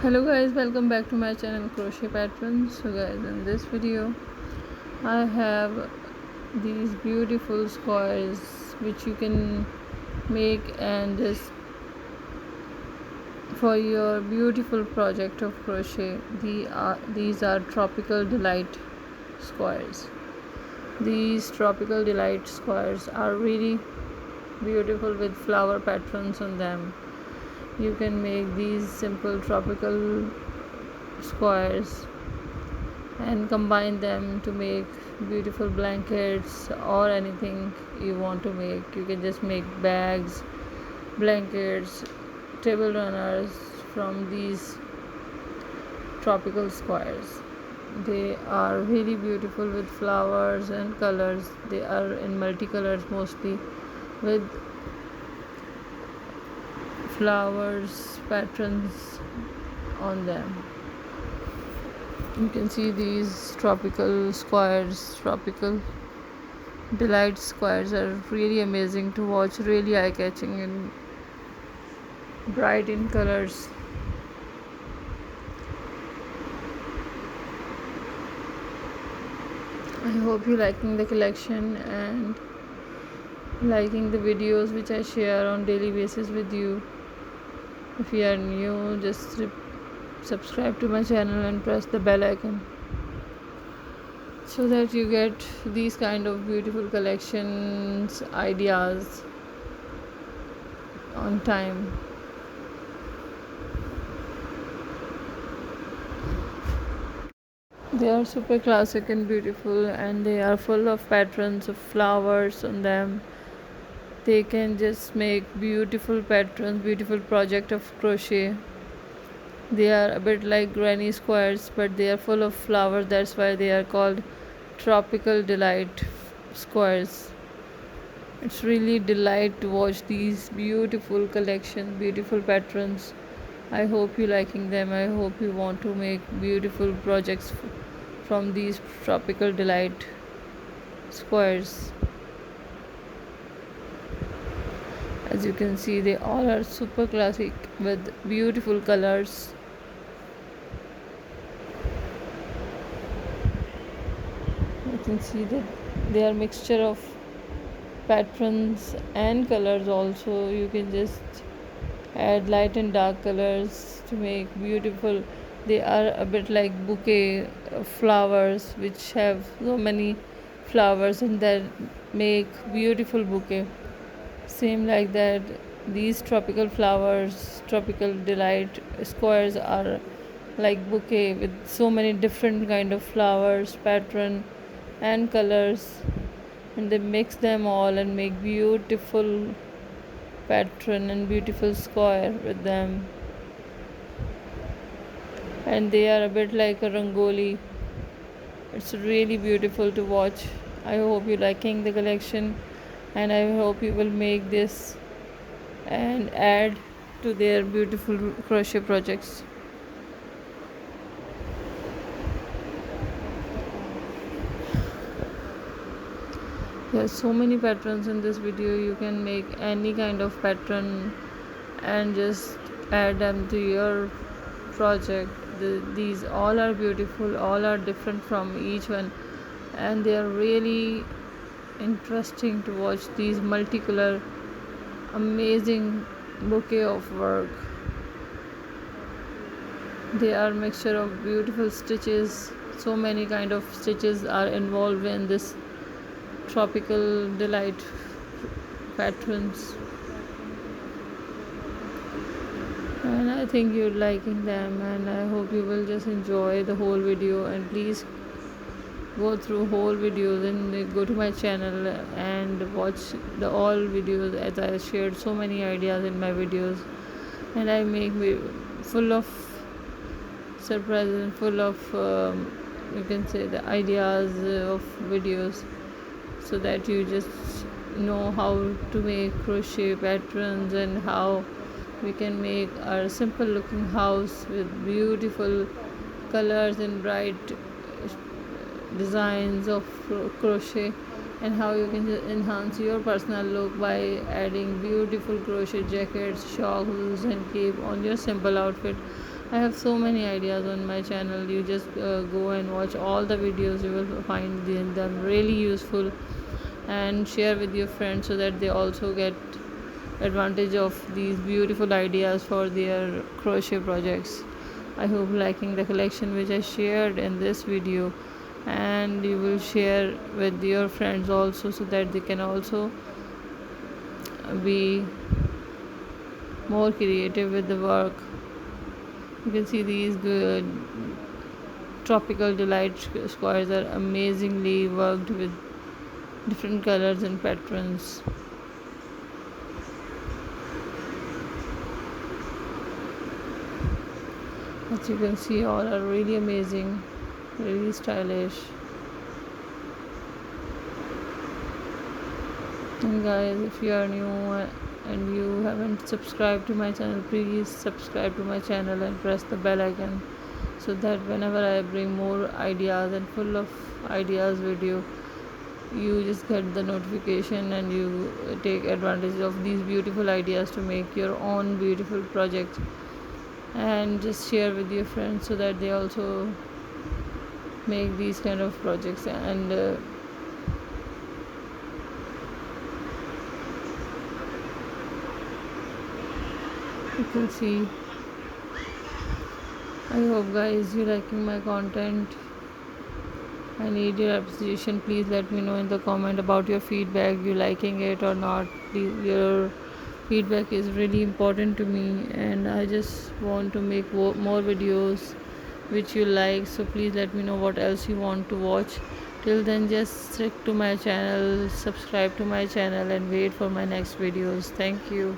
Hello guys, welcome back to my channel Crochet Patrons. So guys, in this video I have these beautiful squares which you can make and just for your beautiful project of crochet. These are tropical delight squares. These tropical delight squares are really beautiful with flower patterns on them. You can make these simple tropical squares and combine them to make beautiful blankets or anything you want to make. You can just make bags, blankets, table runners from these tropical squares. They are really beautiful with flowers and colors. They are in multicolors mostly with flowers patterns on them. You can see these tropical squares. Tropical delight squares are really amazing to watch, really eye-catching and bright in colors. I hope you liking the collection and liking the videos which I share on daily basis with you. If you are new, just subscribe to my channel and press the bell icon so that you get these kind of beautiful collections ideas on time. They are super classic and beautiful, and they are full of patterns of flowers on them. They can just make beautiful patterns, beautiful project of crochet. They are a bit like granny squares, but they are full of flowers. That's why they are called tropical delight squares. It's really delight to watch these beautiful collections, beautiful patterns. I hope you liking them. I hope you want to make beautiful projects from these tropical delight squares. As you can see, they all are super classic with beautiful colors. You can see that they are mixture of patterns and colors also. You can just add light and dark colors to make beautiful. They are a bit like bouquet of flowers which have so many flowers and that make beautiful bouquet. Same like that, these tropical flowers, tropical delight squares are like bouquet with so many different kind of flowers, pattern and colors, and they mix them all and make beautiful pattern and beautiful square with them. And they are a bit like a rangoli. It's really beautiful to watch. I hope you liking the collection, and I hope you will make this and add to their beautiful crochet projects. There are so many patterns in this video. You can make any kind of pattern and just add them to your project. These all are beautiful, all are different from each one, and they are really interesting to watch these multicolor amazing bouquet of work. They are mixture of beautiful stitches. So many kind of stitches are involved in this tropical delight patterns, and I think you're liking them, and I hope you will just enjoy the whole video. And please go through whole videos and go to my channel and watch the all videos, as I shared so many ideas in my videos, and I make full of surprises and full of you can say the ideas of videos, so that you just know how to make crochet patterns and how we can make our simple looking house with beautiful colors and bright designs of crochet, and how you can enhance your personal look by adding beautiful crochet jackets, shawls and cape on your simple outfit. I have so many ideas on my channel. You just go and watch all the videos. You will find them really useful, and share with your friends so that they also get advantage of these beautiful ideas for their crochet projects. I hope liking the collection which I shared in this video, and you will share with your friends also so that they can also be more creative with the work. You can see these good tropical delight squares are amazingly worked with different colors and patterns. As you can see, all are really amazing, really stylish. And guys, if you are new and you haven't subscribed to my channel, please subscribe to my channel and press the bell icon so that whenever I bring more ideas and full of ideas video, you just get the notification and you take advantage of these beautiful ideas to make your own beautiful project, and just share with your friends so that they also make these kind of projects. And you can see, I hope guys you liking my content. I need your appreciation. Please let me know in the comment about your feedback, you liking it or not. Please, your feedback is really important to me, and I just want to make more videos which you like. So please let me know what else you want to watch. Till then, just stick to my channel, subscribe to my channel, and wait for my next videos. Thank you.